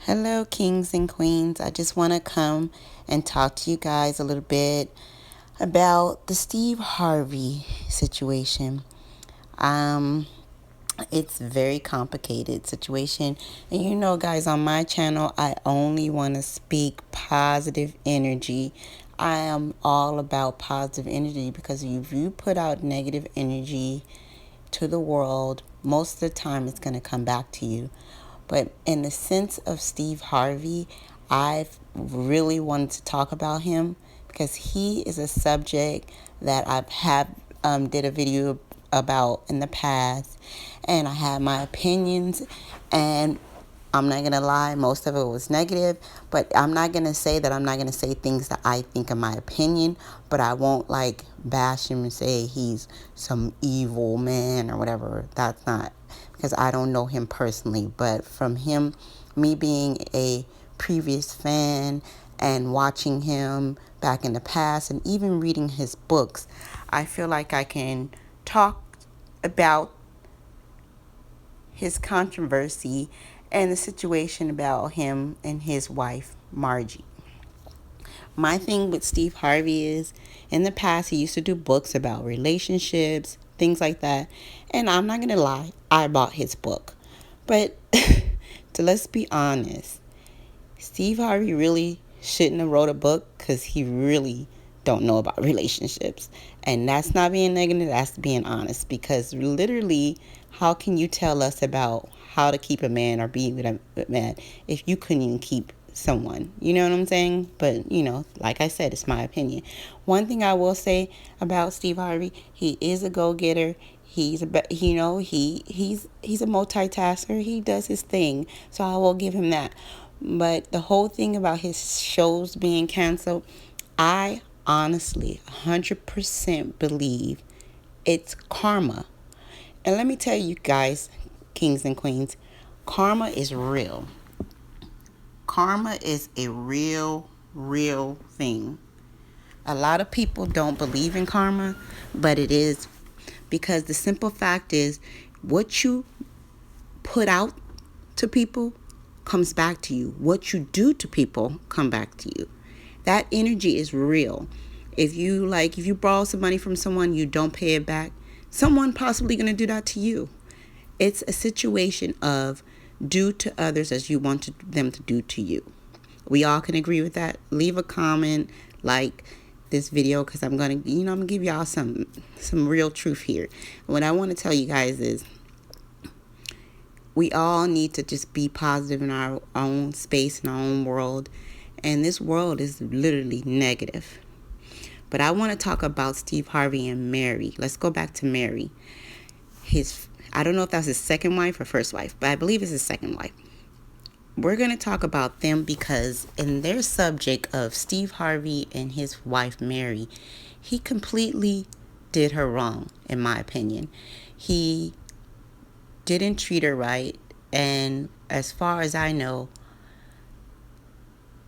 Hello, kings and queens. I just want to come and talk to you guys a little bit about the Steve Harvey situation. Um, it's a very complicated situation. And guys, on my channel, I only want to speak positive energy. I am all about positive energy because if you put out negative energy to the world, most of the time it's going to come back to you. But in the sense of Steve Harvey, I've really wanted to talk about him because he is a subject that did a video about in the past, and I had my opinions, and I'm not gonna lie, most of it was negative, but I'm not gonna say that I'm not gonna say things that I think in my opinion, but I won't like bash him and say he's some evil man or whatever. That's not, because I don't know him personally, but from him, me being a previous fan and watching him back in the past and even reading his books, I feel like I can talk about his controversy and the situation about him and his wife, Margie. My thing with Steve Harvey is in the past, he used to do books about relationships, things like that. And I'm not going to lie, I bought his book. But let's be honest, Steve Harvey really shouldn't have wrote a book because he really don't know about relationships. And that's not being negative, that's being honest. Because literally, how can you tell us about how to keep a man or be with a man if you couldn't even keep someone? You know what I'm saying? But, like I said, it's my opinion. One thing I will say about Steve Harvey, he is a go-getter. He's a he's a multitasker. He does his thing. So I will give him that. But the whole thing about his shows being canceled, I honestly 100% believe it's karma. And let me tell you guys, kings and queens, karma is real. Karma is a real thing. A lot of people don't believe in karma, but it is, because the simple fact is what you put out to people comes back to you. What you do to people come back to you. That energy is real. If you borrow some money from someone, you don't pay it back, someone possibly going to do that to you. It's a situation of do to others as you want them to do to you. We all can agree with that. Leave a comment, like this video, because I'm gonna give y'all some real truth here. What I want to tell you guys is we all need to just be positive in our own space, in our own world. And this world is literally negative. But I want to talk about Steve Harvey and Mary. Let's go back to Mary. I don't know if that was his second wife or first wife, but I believe it's his second wife. We're going to talk about them because in their subject of Steve Harvey and his wife, Mary, he completely did her wrong, in my opinion. He didn't treat her right, and as far as I know,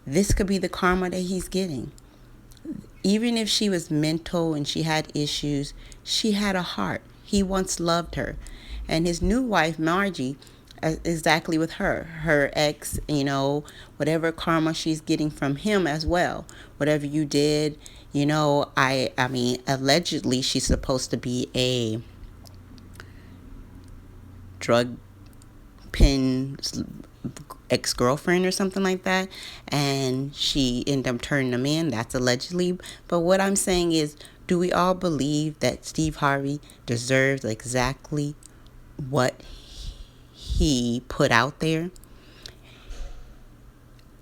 this could be the karma that he's getting. Even if she was mental and she had issues, she had a heart. He once loved her. And his new wife, Margie, exactly with her ex, whatever karma she's getting from him as well. Whatever you did, I mean, allegedly she's supposed to be a drug pin ex-girlfriend or something like that, and she ended up turning him in. That's allegedly. But what I'm saying is, do we all believe that Steve Harvey deserves exactly what he put out there?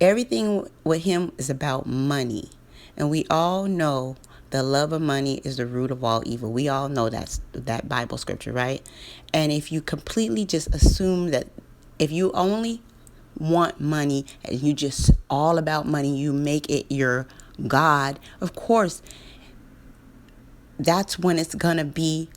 Everything with him is about money, and we all know the love of money is the root of all evil. We all know that Bible scripture, right? And if you completely just assume that if you only want money and you just all about money, you make it your God, of course, that's when it's going to be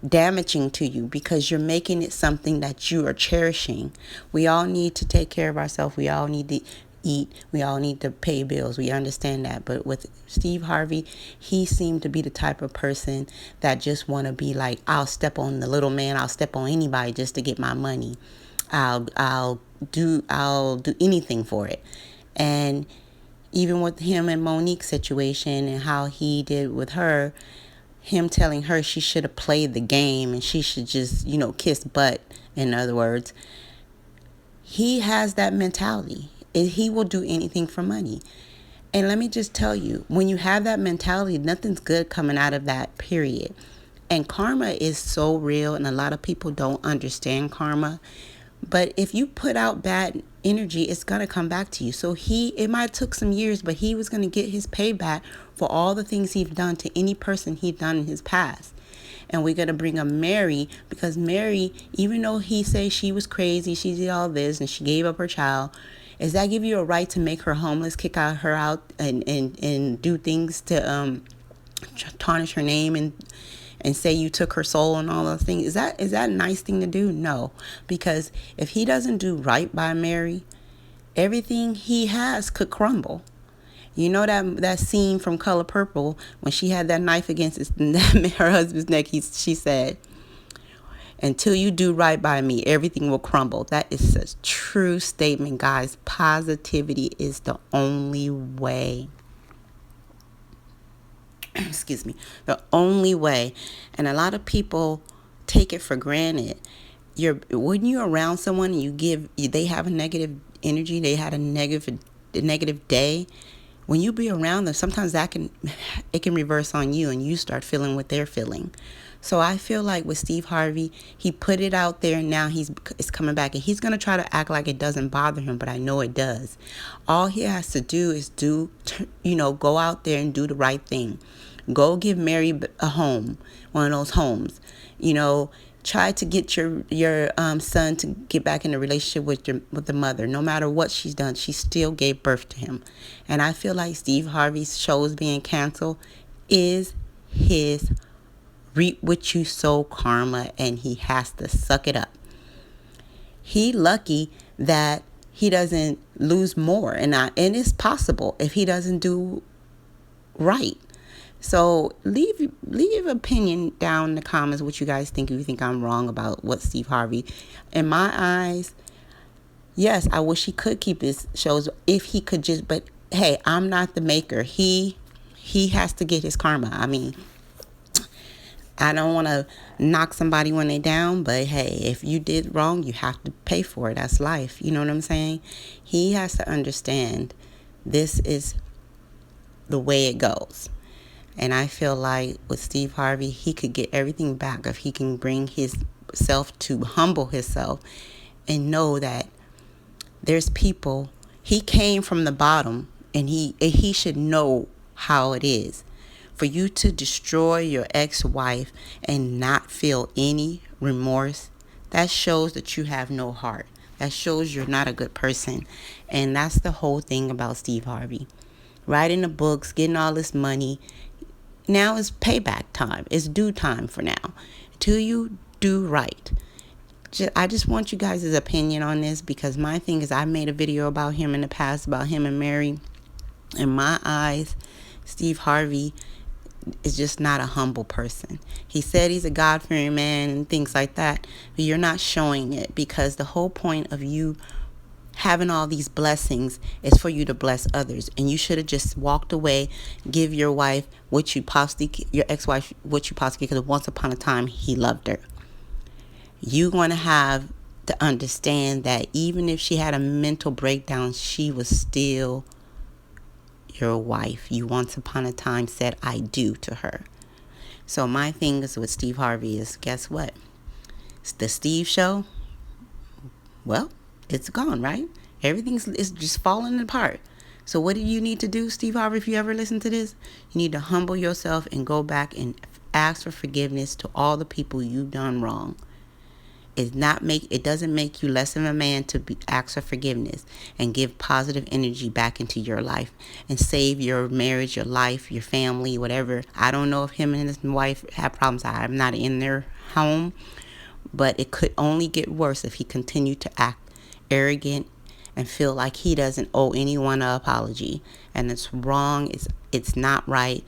damaging to you, because you're making it something that you are cherishing. We all need to take care of ourselves. We all need to eat. We all need to pay bills. We understand that. But with Steve Harvey, he seemed to be the type of person that just want to be like, I'll step on the little man. I'll step on anybody just to get my money. I'll I'll do anything for it. And even with him and Monique's situation and how he did with her, him telling her she should have played the game and she should just, kiss butt, in other words, he has that mentality. He will do anything for money. And let me just tell you, when you have that mentality, nothing's good coming out of that, period. And karma is so real, and a lot of people don't understand karma. But if you put out bad energy, it's going to come back to you. So it might have took some years, but he was going to get his payback for all the things he's done to any person he's done in his past. And we're going to bring up Mary, because Mary, even though he says she was crazy, she did all this, and she gave up her child, does that give you a right to make her homeless, kick her out, and do things to tarnish her name and say you took her soul and all those things? Is that a nice thing to do? No. Because if he doesn't do right by Mary, everything he has could crumble. You know that scene from Color Purple when she had that knife against her husband's neck, she said, "Until you do right by me, everything will crumble." That is a true statement, guys. Positivity is the only way. Excuse me. The only way. And a lot of people take it for granted. When you're around someone and they have a negative energy, they had a negative day, when you be around them, sometimes it can reverse on you and you start feeling what they're feeling. So I feel like with Steve Harvey, he put it out there and now it's coming back, and he's going to try to act like it doesn't bother him, but I know it does. All he has to do is go out there and do the right thing. Go give Mary a home, one of those homes. Try to get your son to get back in a relationship with the mother. No matter what she's done, she still gave birth to him. And I feel like Steve Harvey's shows being canceled is his reap what you sow karma, and he has to suck it up. He lucky that he doesn't lose more, and it's possible if he doesn't do right. So leave your opinion down in the comments what you guys think, if you think I'm wrong about what Steve Harvey. In my eyes, yes, I wish he could keep his shows if he could but hey, I'm not the maker. He has to get his karma. I mean, I don't want to knock somebody when they're down, but hey, if you did wrong, you have to pay for it. That's life. You know what I'm saying? He has to understand this is the way it goes. And I feel like with Steve Harvey, he could get everything back if he can bring himself to humble himself and know that there's people. He came from the bottom, and he should know how it is. For you to destroy your ex-wife and not feel any remorse, that shows that you have no heart. That shows you're not a good person. And that's the whole thing about Steve Harvey. Writing the books, getting all this money. Now is payback time. It's due time for now. Till you do right. I just want you guys' opinion on this, because my thing is I made a video about him in the past, about him and Mary. In my eyes, Steve Harvey is just not a humble person. He said he's a God-fearing man and things like that, but you're not showing it, because the whole point of you having all these blessings is for you to bless others. And you should have just walked away, give your wife your ex-wife what you possibly, because once upon a time he loved her. You want to have to understand that even if she had a mental breakdown, she was still your wife. You once upon a time said I do to her. So my thing is with Steve Harvey is, guess what? It's the Steve show. Well, it's gone, right? It's just falling apart. So what do you need to do, Steve Harvey, if you ever listen to this? You need to humble yourself and go back and ask for forgiveness to all the people you've done wrong. It doesn't make you less of a man to ask for forgiveness and give positive energy back into your life and save your marriage, your life, your family, whatever. I don't know if him and his wife have problems. I'm not in their home, but it could only get worse if he continued to act arrogant and feel like he doesn't owe anyone an apology. And it's wrong. It's not right.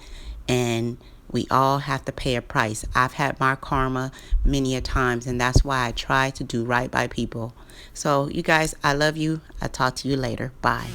And We all have to pay a price. I've had my karma many a times, and that's why I try to do right by people. So, you guys, I love you. I'll talk to you later. Bye.